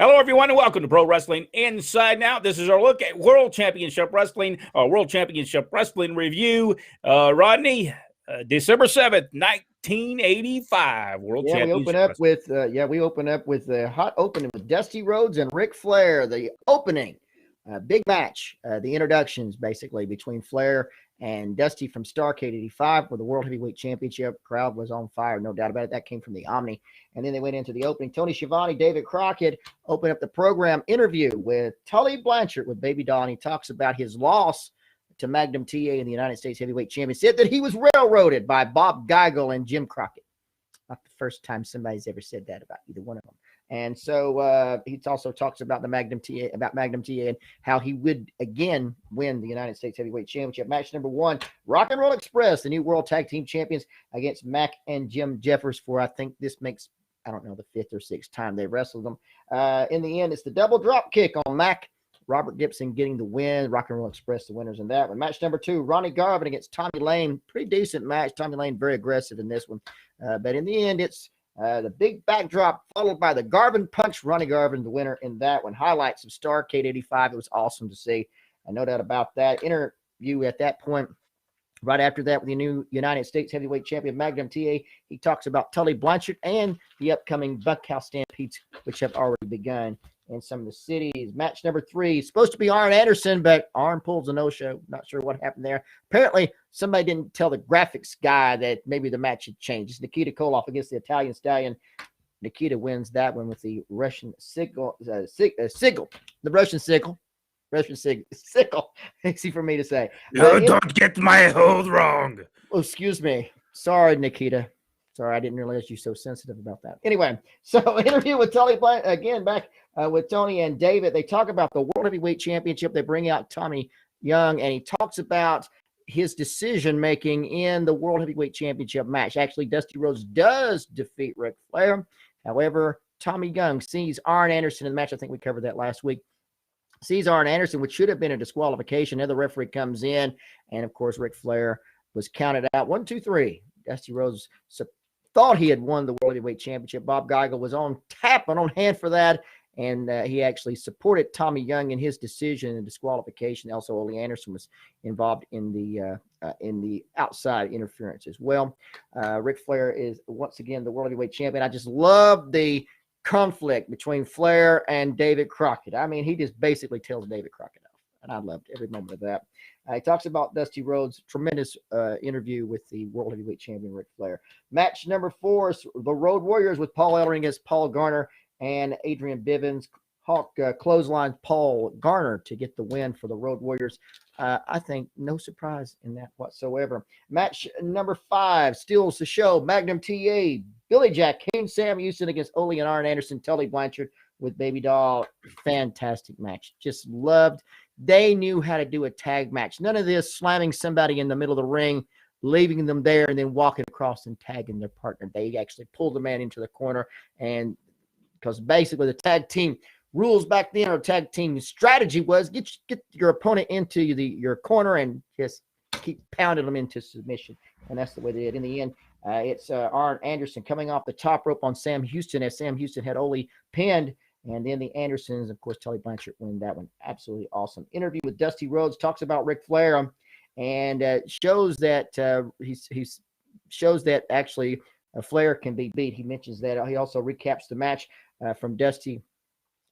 Hello, everyone, and welcome to Pro Wrestling Inside Now. This is our look at World Championship Wrestling, World Championship Wrestling review. Rodney, December 7th, 1985, World Championship we open up with the hot opening with Dusty Rhodes and Ric Flair. The opening, big match, the introductions basically between Flair and Dusty from Starrcade 85 for the World Heavyweight Championship. Crowd was on fire, no doubt about it. That came from the Omni. And then they went into the opening. Tony Schiavone, David Crockett opened up the program interview with Tully Blanchard with Baby Doll, and he talks about his loss to Magnum TA in the United States Heavyweight Champion. Said that he was railroaded by Bob Geigel and Jim Crockett. Not the first time somebody's ever said that about either one of them. And so he also talks about the Magnum TA, and how he would again win the United States Heavyweight Championship. Match number 1, Rock and Roll Express, the new World Tag Team Champions, against Mac and Jim Jeffers for, I think this makes, I don't know, the 5th or 6th time they wrestled them. In the end, it's the double drop kick on Mac. Robert Gibson getting the win. Rock and Roll Express, the winners in that one. Match number 2, Ronnie Garvin against Tommy Lane. Pretty decent match. Tommy Lane very aggressive in this one. But in the end, it's the big backdrop followed by the Garvin Punch. Ronnie Garvin, the winner in that one. Highlights of Starrcade 85. It was awesome to see. No doubt about that. Interview at that point. Right after that, with the new United States Heavyweight Champion, Magnum TA, he talks about Tully Blanchard and the upcoming Bunkhouse Stampedes, which have already begun in some of the cities. Match number 3, supposed to be Arn Anderson, but Arn pulls a no-show. Not sure what happened there. Apparently, somebody didn't tell the graphics guy that maybe the match had changed. It's Nikita Koloff against the Italian Stallion. Nikita wins that one with the Russian sickle, the Russian sickle. Sickle. Easy for me to say. No, don't get my hold wrong. Oh, excuse me. Sorry, Nikita. Sorry, I didn't realize you're so sensitive about that. Anyway, so interview with Tully Blanchard, again, back with Tony and David. They talk about the World Heavyweight Championship. They bring out Tommy Young, and he talks about his decision-making in the World Heavyweight Championship match. Actually, Dusty Rhodes does defeat Ric Flair. However, Tommy Young sees Arn Anderson in the match. I think we covered that last week. Sees Arn Anderson, which should have been a disqualification. Then the referee comes in, and of course, Ric Flair was counted out. 1, 2, 3. Dusty Rhodes thought he had won the World Heavyweight Championship. Bob Geigel was on tap and on hand for that, and he actually supported Tommy Young in his decision and disqualification. Also, Ole Anderson was involved in the outside interference as well. Ric Flair is once again the World Heavyweight Champion. I just love the conflict between Flair and David Crockett. I mean, he just basically tells David Crockett off, and I loved every moment of that. He talks about Dusty Rhodes' tremendous interview with the World Heavyweight Champion Ric Flair. Match number 4 is the Road Warriors with Paul Ellering against Paul Garner and Adrian Bivens. Hawk clotheslines Paul Garner to get the win for the Road Warriors. I think no surprise in that whatsoever. Match number 5 steals the show. Magnum TA, Billy Jack Haynes, Sam Houston against Ole and Arn Anderson, Tully Blanchard with Baby Doll. Fantastic match. Just loved. They knew how to do a tag match. None of this slamming somebody in the middle of the ring, leaving them there, and then walking across and tagging their partner. They actually pulled the man into the corner, and because basically the tag team rules back then, or tag team strategy was get your opponent into your corner and just keep pounding them into submission. And that's the way they did. In the end, it's Arn Anderson coming off the top rope on Sam Houston, as Sam Houston had Ole pinned. And then the Andersons, of course, Tully Blanchard win that one. Absolutely awesome. Interview with Dusty Rhodes, talks about Ric Flair, and shows that he shows that actually Flair can be beat. He mentions that. He also recaps the match from Dusty,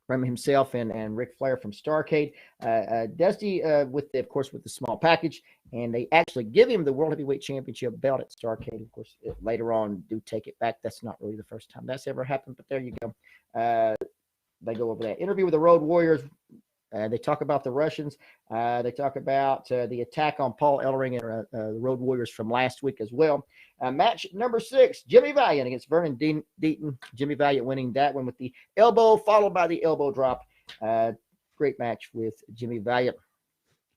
from himself and Ric Flair from Starrcade. Dusty, with the small package, and they actually give him the World Heavyweight Championship belt at Starrcade. Of course, later on, do take it back. That's not really the first time that's ever happened, but there you go. They go over that. Interview with the Road Warriors. They talk about the Russians. They talk about the attack on Paul Ellering and the Road Warriors from last week as well. Match number 6, Jimmy Valiant against Vernon Deaton. Jimmy Valiant winning that one with the elbow, followed by the elbow drop. Great match with Jimmy Valiant.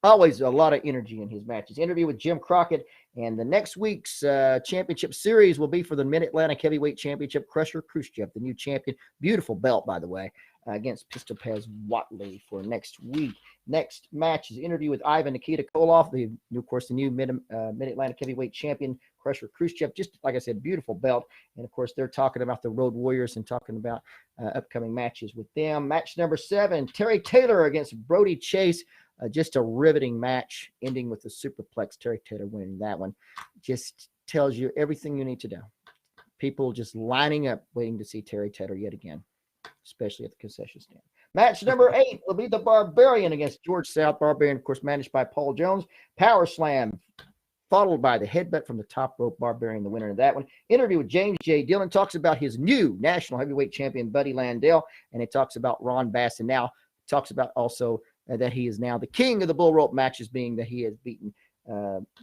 Always a lot of energy in his matches. Interview with Jim Crockett. And the next week's championship series will be for the Mid-Atlantic Heavyweight Championship. Crusher Khrushchev, the new champion. Beautiful belt, by the way. against Pistol Pez Watley for next week. Next match is an interview with Ivan Nikita Koloff, the new Mid-Atlantic Heavyweight Champion, Crusher Khrushchev. Just like I said, beautiful belt. And of course, they're talking about the Road Warriors and talking about upcoming matches with them. Match number 7, Terry Taylor against Brody Chase. Just a riveting match, ending with the superplex. Terry Taylor winning that one. Just tells you everything you need to know. People just lining up, waiting to see Terry Taylor yet again, especially at the concession stand. Match number 8 will be the Barbarian against George South. Barbarian, of course, managed by Paul Jones. Power slam, followed by the headbutt from the top rope. Barbarian, the winner of that one. Interview with James J. Dillon, talks about his new national heavyweight champion, Buddy Landell, and it talks about Ron Bass, and now talks about also that he is now the king of the bull rope matches, being that he has beaten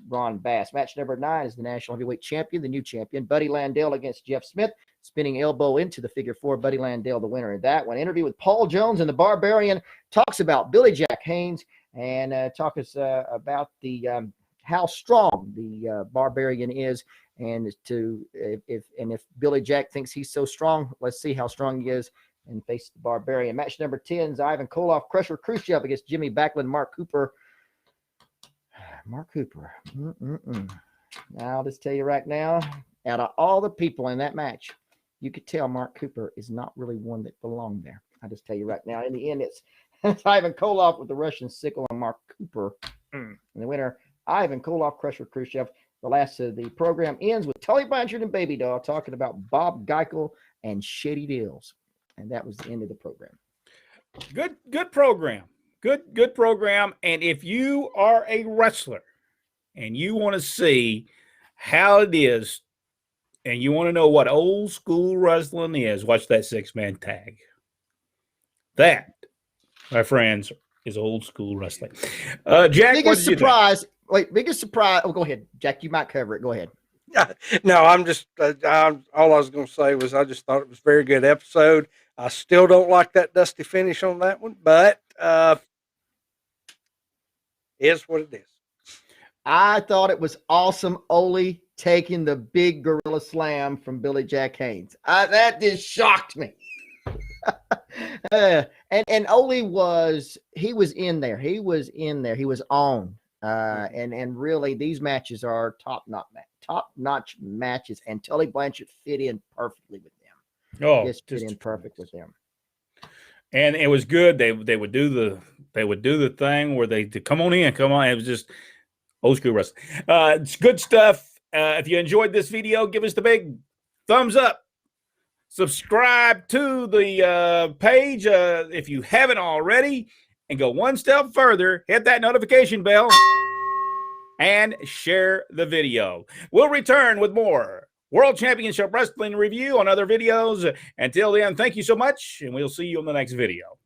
Ron Bass. Match number 9 is the national heavyweight champion, the new champion, Buddy Landell against Jeff Smith. Spinning elbow into the figure 4. Buddy Landell, the winner of that one. Interview with Paul Jones, and the Barbarian talks about Billy Jack Haynes and talks about the how strong the Barbarian is, and if Billy Jack thinks he's so strong, let's see how strong he is and face the Barbarian. Match number 10 is Ivan Koloff, Crusher Khrushchev against Jimmy Backlund, Mark Cooper. Mark Cooper. I'll just tell you right now, out of all the people in that match, you could tell Mark Cooper is not really one that belonged there. I just tell you right now. In the end, it's Ivan Koloff with the Russian sickle and Mark Cooper. And the winner, Ivan Koloff, Crusher Khrushchev. The last of the program ends with Tully Blanchard and Baby Doll talking about Bob Geisel and Shady Deals. And that was the end of the program. Good program. Good program. And if you are a wrestler and you want to see how it is, and you want to know what old school wrestling is, watch that 6-man tag. That, my friends, is old school wrestling. Jack, biggest surprise. Wait, biggest surprise. Oh, go ahead, Jack. You might cover it. Go ahead. No, I'm just. all I was going to say was I just thought it was a very good episode. I still don't like that dusty finish on that one, but is what it is. I thought it was awesome. Ole taking the big gorilla slam from Billy Jack Haynes. That just shocked me. And Ole was in there. He was on. And really, these matches are top-notch matches, and Tully Blanchard fit in perfectly with them. Just fit in perfect with them. And it was good. They would do the thing where they come on in. It was just old school wrestling. It's good stuff. If you enjoyed this video, give us the big thumbs up. Subscribe to the page if you haven't already, and go one step further. Hit that notification bell and share the video. We'll return with more World Championship Wrestling review on other videos. Until then, thank you so much, and we'll see you in the next video.